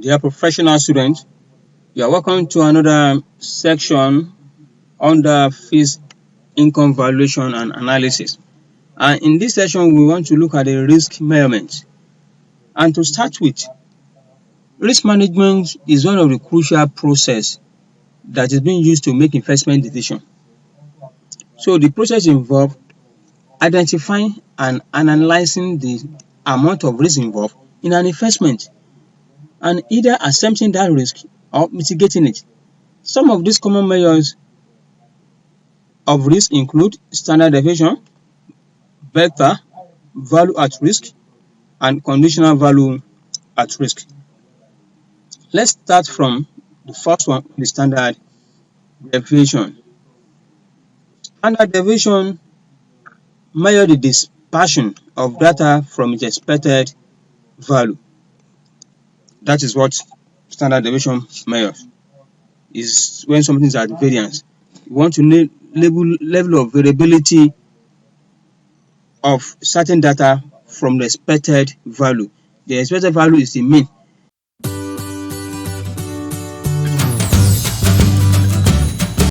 Dear professional students, you are welcome to another section under fixed income valuation and analysis. And in this session, we want to look at the risk measurement. And to start with, risk management is one of the crucial process that is being used to make investment decisions. So the process involves identifying and analyzing the amount of risk involved in an investment and either accepting that risk or mitigating it. Some of these common measures of risk include standard deviation, beta, value at risk, and conditional value at risk. Let's start from the first one, the standard deviation. Standard deviation measures the dispersion of data from its expected value. That is what standard deviation measures. Is when something is at variance. You want to know level of variability of certain data from the expected value. The expected value is the mean,